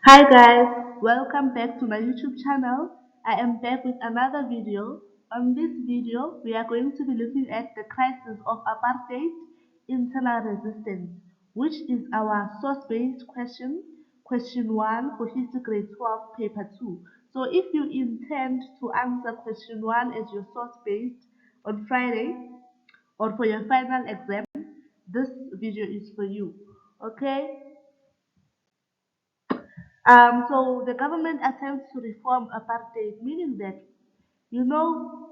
Hi guys, welcome back to my YouTube channel. I am back with another video. On this video, we are going to be looking at the crisis of apartheid, internal resistance, which is our source-based question 1 for History Grade 12, Paper 2. So if you intend to answer question 1 as your source-based on Friday or for your final exam, this video is for you. Okay? So the government attempts to reform apartheid, meaning that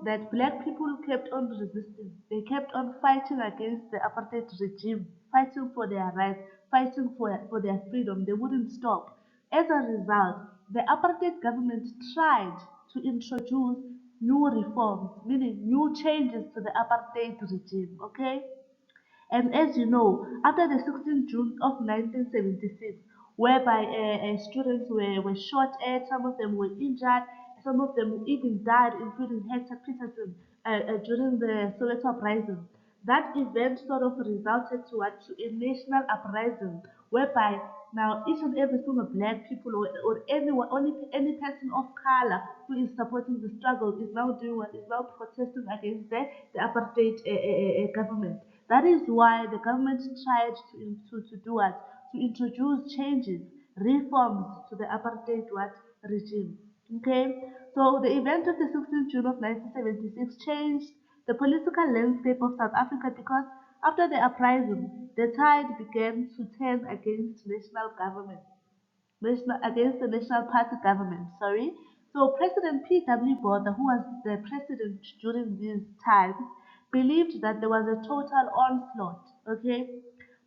that black people kept on resisting. They kept on fighting against the apartheid regime, fighting for their rights, fighting for their freedom. They wouldn't stop. As a result, the apartheid government tried to introduce new reforms, meaning new changes to the apartheid regime. Okay, and as you know, after the 16th June of 1976, whereby students were shot at, some of them were injured, some of them even died, including Hector Peterson during the Soweto uprising. That event sort of resulted to a national uprising, whereby now each and every single black people or anyone, only any person of color who is supporting the struggle is now doing what is now protesting against the apartheid government. That is why the government tried to do what? To introduce changes, reforms to the apartheid what regime. Okay, so the event of the 16th June of 1976 changed the political landscape of South Africa because after the uprising, the tide began to turn against national government against the National Party government. Sorry. So President P.W. Botha, who was the president during these times, believed that there was a total onslaught. Okay.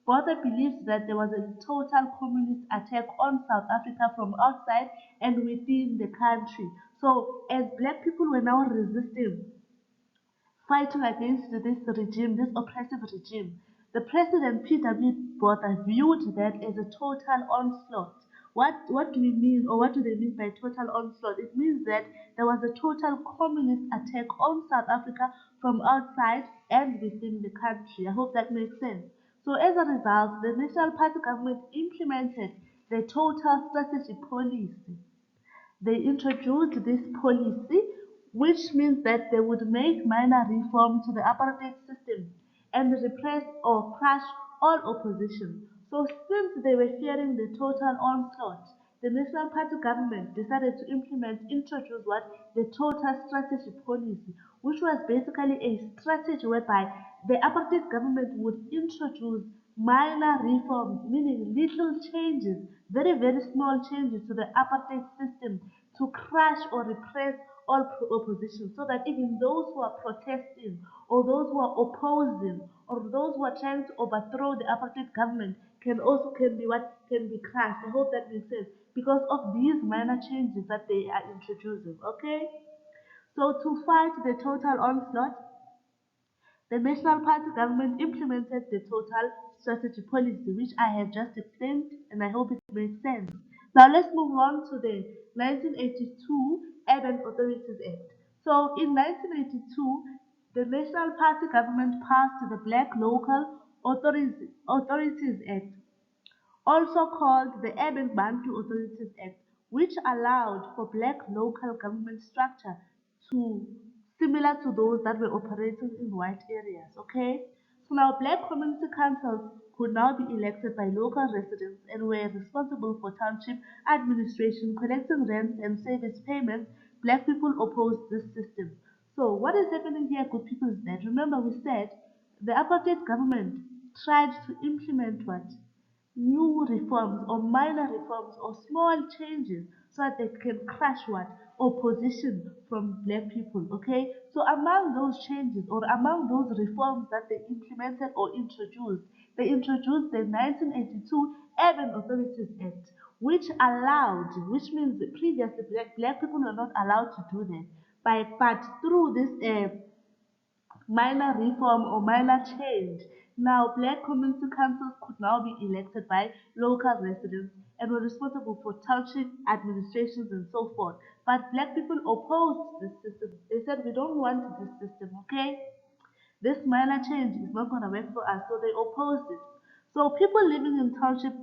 Botha believed that there was a total communist attack on South Africa from outside and within the country. So as black people were now resisting, fighting against this regime, this oppressive regime. The President P.W. Botha viewed that as a total onslaught. What do we mean, or what do they mean by total onslaught? It means that there was a total communist attack on South Africa from outside and within the country. I hope that makes sense. So as a result, the National Party government implemented the total strategy policy. They introduced this policy, which means that they would make minor reform to the apartheid system and repress or crush all opposition. So, since they were fearing the total onslaught, the National Party government decided to introduce what? The total strategy policy, which was basically a strategy whereby the apartheid government would introduce minor reforms, meaning little changes, very, very small changes to the apartheid system to crush or repress all opposition so that even those who are protesting or those who are opposing or those who are trying to overthrow the apartheid government can be crushed. I hope that makes sense because of these minor changes that they are introducing. Okay, so to fight the total onslaught, the National Party government implemented the total strategy policy, which I have just explained, and I hope it makes sense. Now let's move on to the 1982 Urban Authorities Act. So in 1982, the National Party government passed the Black Local Authorities Act, also called the Urban Bantu Authorities Act, which allowed for black local government structure to similar to those that were operating in white areas. Okay, so now black community councils could now be elected by local residents and were responsible for township administration, collecting rents and service payments. Black people opposed this system. So what is happening here, good people, is that remember we said the apartheid government tried to implement what? New reforms or minor reforms or small changes so that they can crush what? Opposition from black people. Okay, so among those changes or among those reforms that they implemented or introduced, they introduced the 1982 Urban Authorities Act, which means that previously black people were not allowed to do that, but through this minor reform or minor change. Now, black community councils could now be elected by local residents and were responsible for township administrations and so forth. But black people opposed this system. They said, we don't want this system, okay? This minor change is not going to work for us, so they opposed it. So people living in township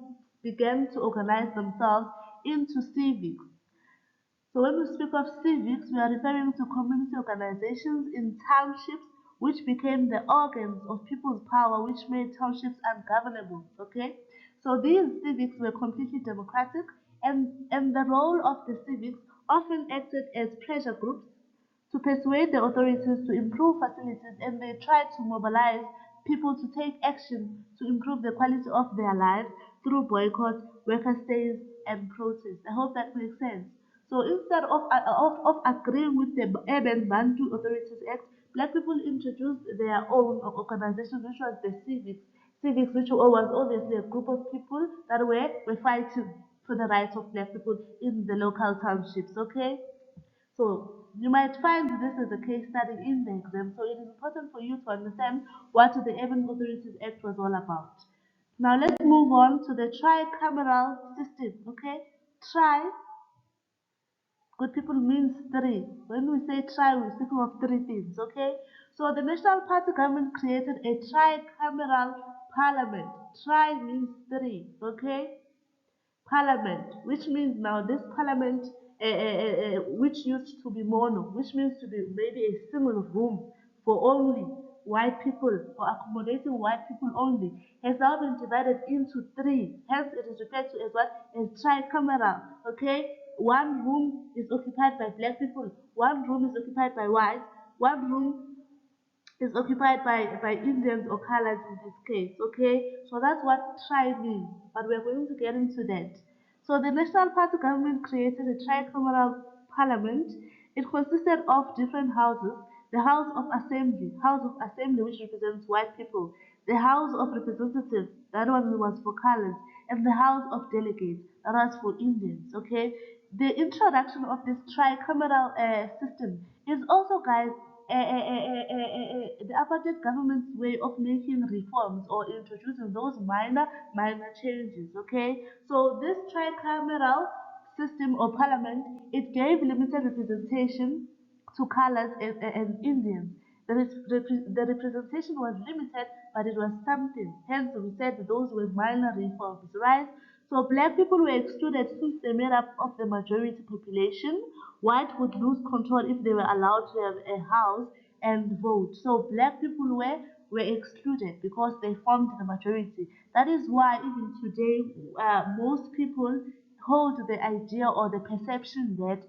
began to organize themselves into civics. So when we speak of civics, we are referring to community organizations in townships which became the organs of people's power which made townships ungovernable. Okay? So these civics were completely democratic and the role of the civics often acted as pressure groups to persuade the authorities to improve facilities and they tried to mobilize people to take action to improve the quality of their lives through boycott, worker stays, and protests. I hope that makes sense. So instead of agreeing with the Urban Bantu Authorities Act, black people introduced their own organization, which was the civics. Civics, which was obviously a group of people that were fighting for the rights of black people in the local townships. Okay. So you might find this as a case study in the exam. So it is important for you to understand what the Urban Authorities Act was all about. Now let's move on to the tricameral system. Okay, tri, good people means three. When we say tri, we're speaking of three things. Okay, so the National Party government created a tricameral parliament. Tri means three. Okay, parliament, which means now this parliament, which used to be mono, which means to be maybe a single room for only white people, for accommodating white people only, has now been divided into three. Hence, it is referred to as what? As tricameral. Okay, one room is occupied by black people, one room is occupied by whites, one room is occupied by Indians or colors in this case. Okay, so that's what tribe means, but we're going to get into that. So the National Party government created a tricameral parliament. It consisted of different houses: the House of Assembly, which represents white people, the House of Representatives, that one was for colors, and the House of Delegates, that was for Indians. Okay, the introduction of this tricameral system is also, guys, the apartheid government's way of making reforms or introducing those minor changes. Okay, so this tricameral system or parliament, it gave limited representation to colors and Indians. The representation was limited, but it was something. Hence, we said those were minor reforms, right? So black people were excluded since they made up of the majority population. White would lose control if they were allowed to have a house and vote. So black people were excluded because they formed the majority. That is why even today, most people hold the idea or the perception that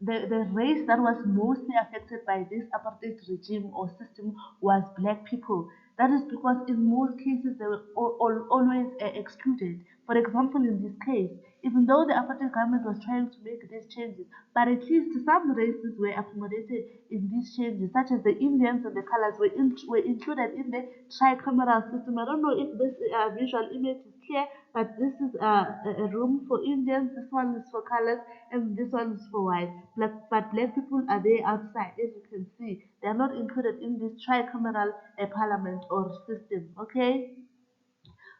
the race that was mostly affected by this apartheid regime or system was black people. That is because in most cases they were always excluded. For example, in this case, even though the apartheid government was trying to make these changes, but at least some races were accommodated in these changes, such as the Indians and the colors were included in the tricameral system. I don't know if this visual image is clear, but this is a room for Indians, this one is for colors, and this one is for white. But black people are there outside, as you can see. They are not included in this tricameral parliament or system. Okay.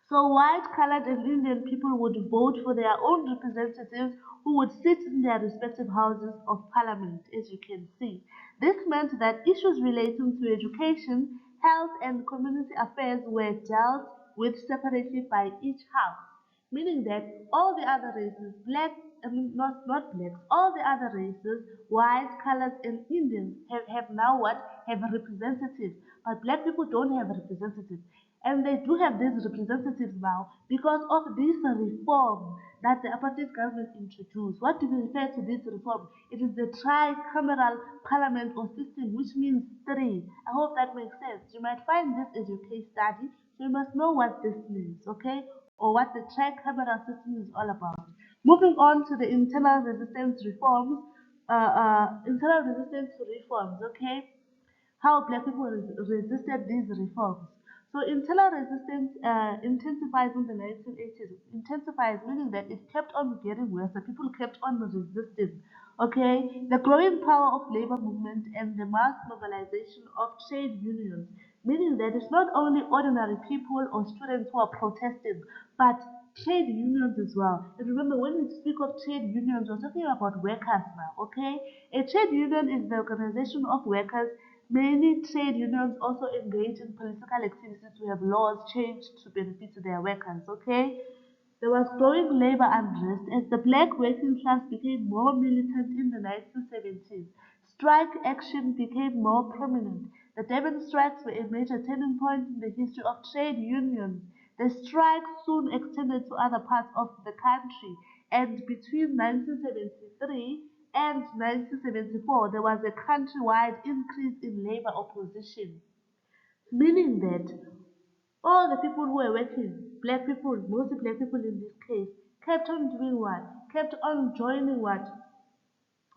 So white, colored, and Indian people would vote for their own representatives who would sit in their respective houses of parliament, as you can see. This meant that issues relating to education, health, and community affairs were dealt with separately by each house, meaning that all the other races, black, I mean not blacks, all the other races, white, colored, and Indians have now what? Have representatives. But black people don't have representatives. And they do have these representatives now because of this reform that the apartheid government introduced. What do we refer to this reform? It is the tricameral parliament or system, which means three. I hope that makes sense. You might find this as your case study, so you must know what this means, okay? Or what the tricameral system is all about. Moving on to the internal resistance reforms, internal resistance reforms, okay? How black people resisted these reforms. So internal resistance intensifies in the 1980s. Intensifies meaning that it kept on getting worse. The people kept on resisting. Okay, the growing power of labor movement and the mass mobilization of trade unions, meaning that it's not only ordinary people or students who are protesting, but trade unions as well. And remember, when we speak of trade unions, we're talking about workers now. Okay, a trade union is the organization of workers. Many trade unions also engage in political activities to have laws changed to benefit their workers. Okay, There was growing labor unrest as the black working class became more militant in the 1970s. Strike action became more prominent. The Durban strikes were a major turning point in the history of trade unions. The strike soon extended to other parts of the country, and between 1973 and 1974, there was a countrywide increase in labor opposition, meaning that all the people who were working, black people, mostly black people in this case, kept on doing what? Kept on joining what?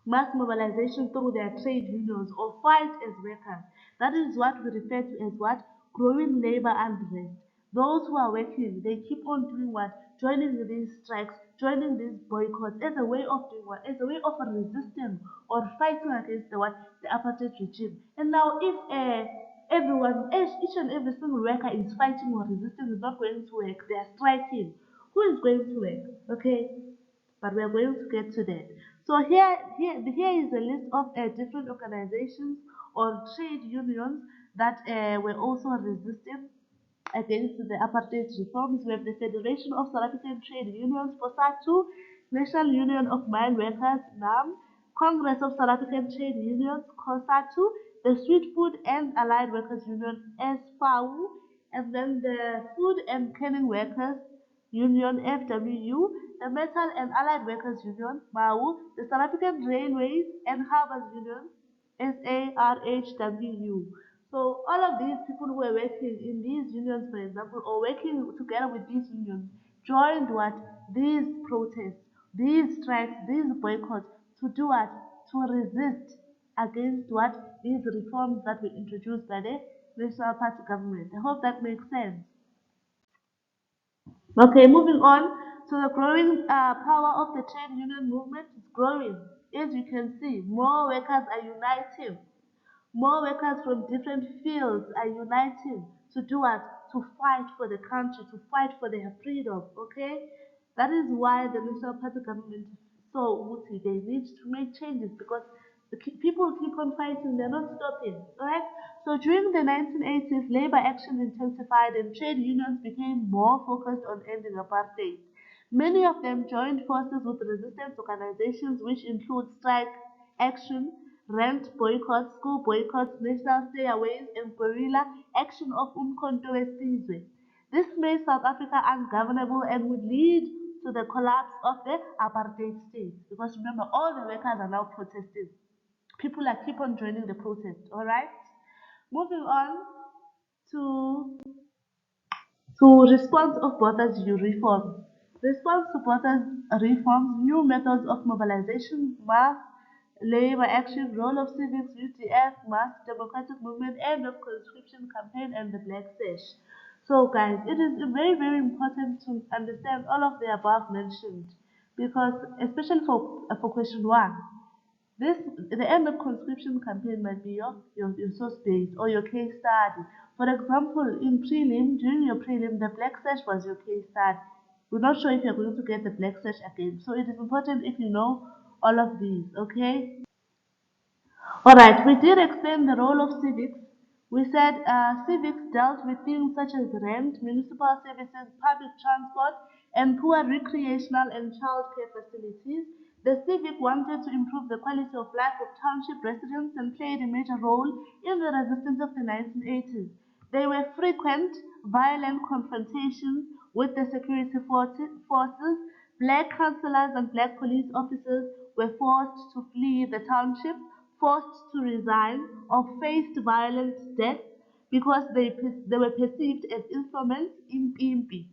Mass mobilization through their trade unions or fight as workers. That is what we refer to as what? Growing labor unrest. Those who are working, they keep on doing what? Joining these strikes, joining these boycotts as a way of doing what? As a way of resisting or fighting against the what? The apartheid regime. And now if everyone, each and every single worker is fighting or resisting, is not going to work, they are striking. Who is going to work? Okay, but we are going to get to that. So here is a list of different organizations or trade unions that were also resisting against the apartheid reforms. We have the Federation of South African Trade Unions, FOSATU, National Union of Mine Workers, NAM, Congress of South African Trade Unions, COSATU, the Sweet Food and Allied Workers Union, SFAU, and then the Food and Canning Workers Union, FWU, the Metal and Allied Workers Union, MAU, the South African Railways and Harbours Union, SARHWU. So all of these people who were working in these unions, for example, or working together with these unions, joined what? These protests, these strikes, these boycotts to do what? To resist against what? These reforms that were introduced by the National Party government. I hope that makes sense. Okay, moving on to the growing power of the trade union movement is growing. As you can see, more workers are uniting. More workers from different fields are uniting to do what? To fight for the country, to fight for their freedom. Okay, that is why the National Party government is so wooty. They need to make changes because people keep on fighting. They're not stopping. Alright. So during the 1980s, labor action intensified and trade unions became more focused on ending apartheid. Many of them joined forces with resistance organizations, which include strike action, rent boycotts, school boycotts, national stayaways, and guerrilla action of Umkhonto weSizwe. This made South Africa ungovernable and would lead to the collapse of the apartheid state. Because remember, all the workers are now protesting. People are keep on joining the protest. All right. Moving on to response of Botha's reforms. Response to Botha's reforms, new methods of mobilization, mass labor action, role of civics, UTF, mass democratic movement, end of conscription campaign, and the Black Sash. So, guys, it is very, very important to understand all of the above mentioned because, especially for question one, this the end of conscription campaign might be your source base or your case study. For example, in prelim, during your prelim, the black sash was your case study. We're not sure if you're going to get the black sash again. So it is important if you know all of these, okay? Alright, we did explain the role of civics. We said civics dealt with things such as rent, municipal services, public transport, and poor recreational and childcare facilities. The civic wanted to improve the quality of life of township residents and played a major role in the resistance of the 1980s. There were frequent violent confrontations with the security forces. Black councillors and black police officers were forced to flee the township, forced to resign, or faced violent death because they were perceived as informants in PMP.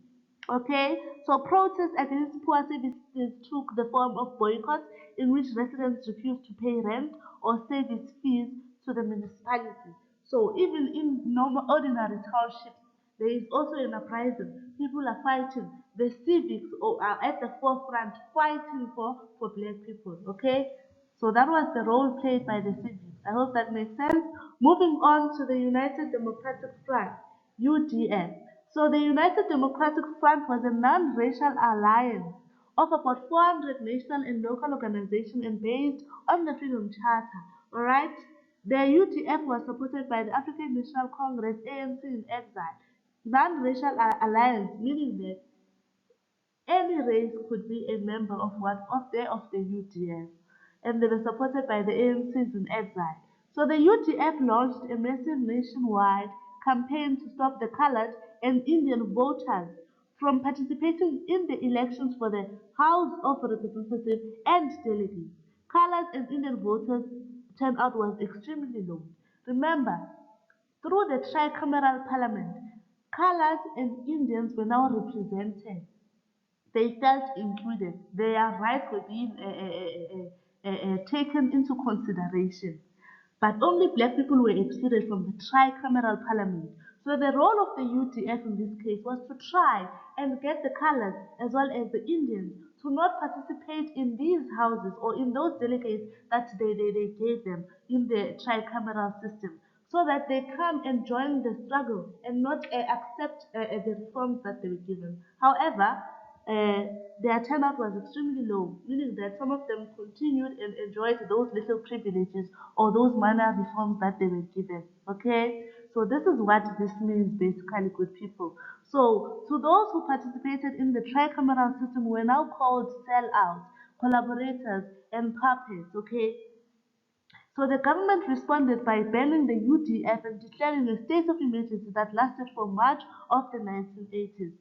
Okay, so protests against poor services took the form of boycotts in which residents refused to pay rent or service fees to the municipality. So even in normal ordinary townships, there is also an uprising. People are fighting. The civics are at the forefront fighting for black people. Okay, so that was the role played by the civics. I hope that makes sense. Moving on to the United Democratic Front, UDF. So the United Democratic Front was a non-racial alliance of about 400 national and local organizations and based on the Freedom Charter. Alright? The UDF was supported by the African National Congress, ANC in exile. Non-racial alliance, meaning that Any race could be a member of the UDF, and they were supported by the ANCs in exile. So the UDF launched a massive nationwide campaign to stop the colored and Indian voters from participating in the elections for the House of Representatives and Delegates. Colored and Indian voters turnout was extremely low. Remember, through the tricameral parliament, colored and Indians were now represented. They felt included. Their rights were being taken into consideration. But only black people were excluded from the tricameral parliament. So the role of the UDF in this case was to try and get the colored as well as the Indians to not participate in these houses or in those delegates that they gave them in the tricameral system so that they come and join the struggle and not accept the reforms that they were given. However, uh, their turnout was extremely low, meaning that some of them continued and enjoyed those little privileges or those minor reforms that they were given. Okay, so this is what this means basically, good people. So, to those who participated in the tricameral system were now called sellouts, collaborators, and puppets. Okay, so the government responded by banning the UDF and declaring a state of emergency that lasted from March of the 1980s.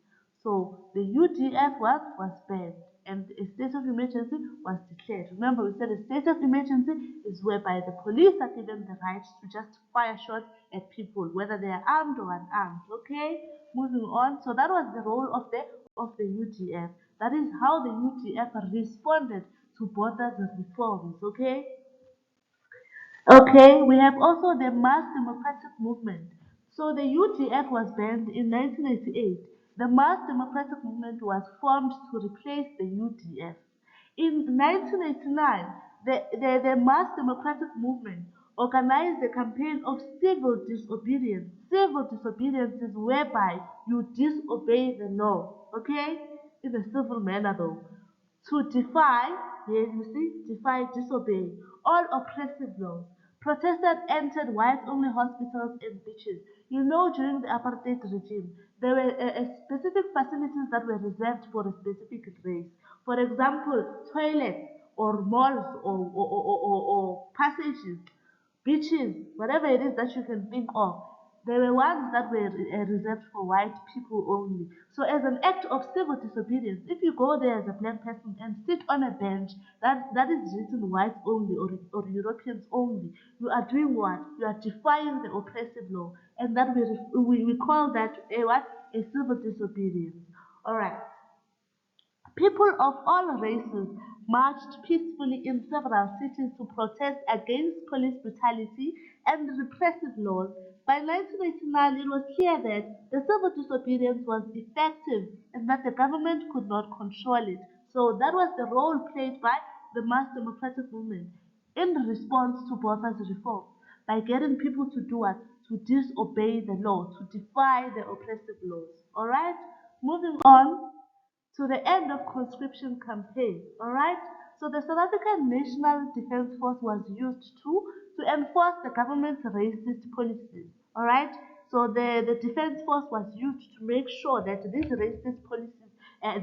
So the UDF was banned and a state of emergency was declared. Remember, we said a state of emergency is whereby the police are given the right to just fire shots at people, whether they are armed or unarmed. Okay, moving on. So that was the role of the UDF. That is how the UDF responded to Botha's reforms. Okay. Okay, we have also the mass democratic movement. So the UDF was banned in 1988. The mass democratic movement was formed to replace the UDF. In 1989, the mass democratic movement organized a campaign of civil disobedience. Civil disobedience is whereby you disobey the law, okay, in a civil manner though. To defy, here you see, defy, disobey all oppressive laws. Protesters entered white-only hospitals and beaches. You know, during the apartheid regime, there were specific facilities that were reserved for a specific race. For example, toilets or malls or passages, beaches, whatever it is that you can think of. There were ones that were reserved for white people only. So, as an act of civil disobedience, if you go there as a black person and sit on a bench that is written whites only or Europeans only, you are doing what? You are defying the oppressive law, and that we call that a what? A civil disobedience. All right. People of all races marched peacefully in several cities to protest against police brutality and repressive laws. By 1989, it was clear that the civil disobedience was effective and that the government could not control it. So that was the role played by the mass democratic movement in response to Botha's reform by getting people to do what? To disobey the law, to defy the oppressive laws. All right? Moving on to the end of conscription campaign. All right. So the South African National Defence Force was used to enforce the government's racist policies. All right. So the defence force was used to make sure that these racist policies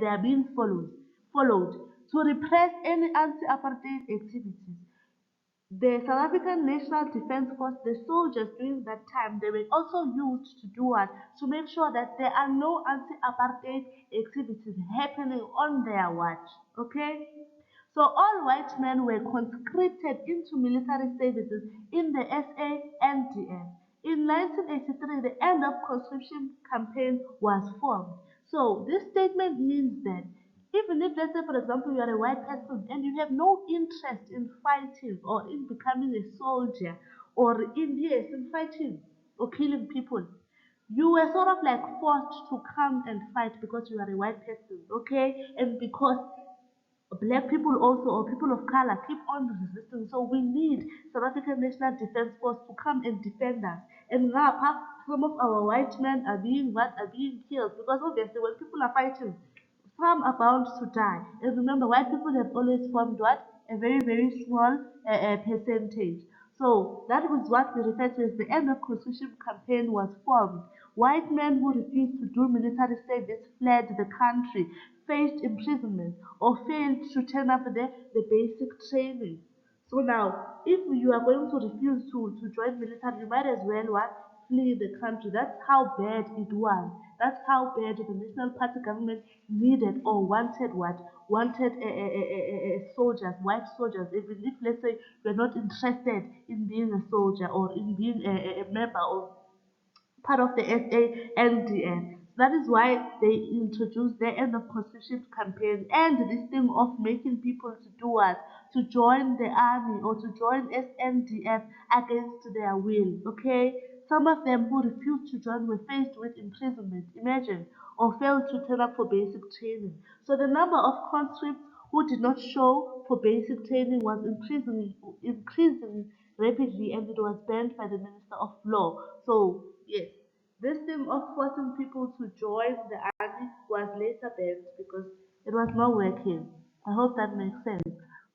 they are being followed to repress any anti-apartheid activities. The South African National Defence Force, the soldiers during that time, they were also used to do what? To make sure that there are no anti-apartheid activities happening on their watch. Okay? So all white men were conscripted into military services in the SANDF. In 1983, the end of conscription campaign was formed. So this statement means that even if, let's say, for example, you are a white person and you have no interest in fighting or in becoming a soldier or in, yes, in fighting or killing people, you were sort of like forced to come and fight because you are a white person, okay? And because black people also or people of color keep on resisting. So we need South African National Defence Force to come and defend us. And now some of our white men are being what are being killed because obviously when people are fighting, some are bound to die. And remember, white people have always formed what? A very, very small percentage. So that was what we refer to as the end of conscription campaign was formed. White men who refused to do military service fled the country. faced imprisonment or failed to turn up the basic training. So now, if you are going to refuse to join military, you might as well what? Flee the country. That's how bad it was. That's how bad the National Party government needed or wanted what? Wanted soldiers, white soldiers. Even if, let's say, you're not interested in being a soldier or in being a member of part of the SANDF. That is why they introduced the end of conscription campaign and this thing of making people to do what? To join the army or to join SNDF against their will. Okay? Some of them who refused to join were faced with imprisonment, imagine, or failed to turn up for basic training. So the number of conscripts who did not show for basic training was increasing rapidly and it was banned by the Minister of Law. So, yes, this thing of forcing people to join the army was later banned because it was not working. I hope that makes sense.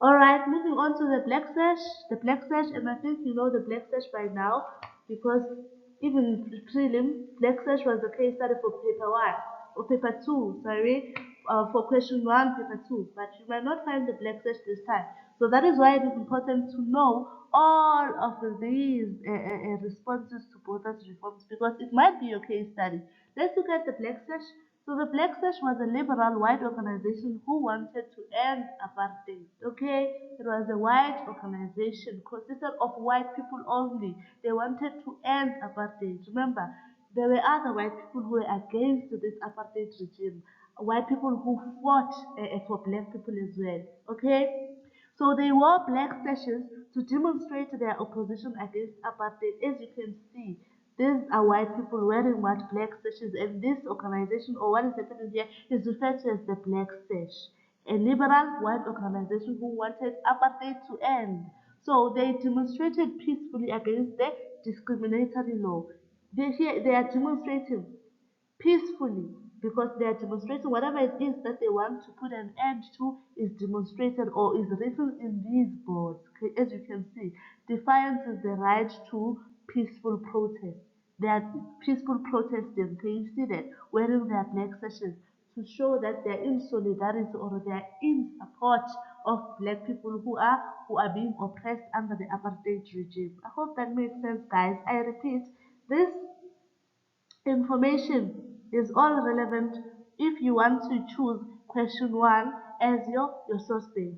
Alright, moving on to the Black Sash. The Black Sash, and I think you know the Black Sash by now because even prelim, Black Sash was the case study for paper one or paper two, sorry, for question one, paper two, but you might not find the Black Sash this time. So that is why it is important to know all of these responses to Botha's reforms because it might be your case study. Let's look at the Black Sash. So the Black Sash was a liberal white organization who wanted to end apartheid. Okay, it was a white organization consisted of white people only. They wanted to end apartheid. Remember, there were other white people who were against this apartheid regime. White people who fought for black people as well. Okay, so they wore black sashes to demonstrate their opposition against apartheid. As you can see, these are white people wearing what black sashes, and this organization or what is happening here is referred to as the Black Sash, a liberal white organization who wanted apartheid to end. So they demonstrated peacefully against the discriminatory law. They are demonstrating peacefully because they are demonstrating whatever it is that they want to put an end to is demonstrated or is written in these boards. Okay, as you can see, defiance is the right to peaceful protest. They are peaceful protesting. Can you see that? Wearing their black sashes to show that they're in solidarity or they're in support of black people who are being oppressed under the apartheid regime. I hope that makes sense, guys. I repeat, this information is all relevant if you want to choose question one as your source base.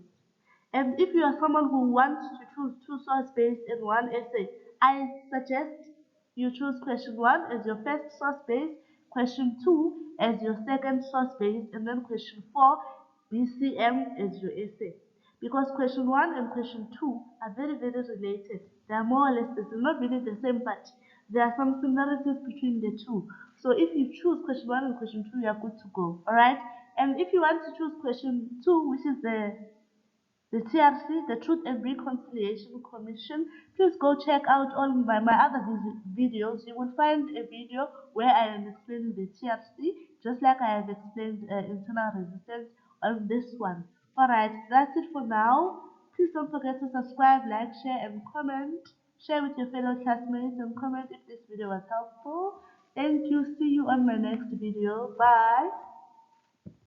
And if you are someone who wants to choose two source based and one essay, I suggest you choose question one as your first source base, question two as your second source base, and then question four, BCM as your essay. Because question one and question two are very, very related. They are more or less the same, not really the same, but there are some similarities between the two. So if you choose question one and question two, you are good to go. Alright? And if you want to choose question two, which is the TRC, the Truth and Reconciliation Commission, please go check out all my other videos. You will find a video where I am explaining the TRC, just like I have explained internal resistance on this one. Alright, that's it for now. Please don't forget to subscribe, like, share, and comment. Share with your fellow classmates and comment if this video was helpful. Thank you. See you on my next video. Bye.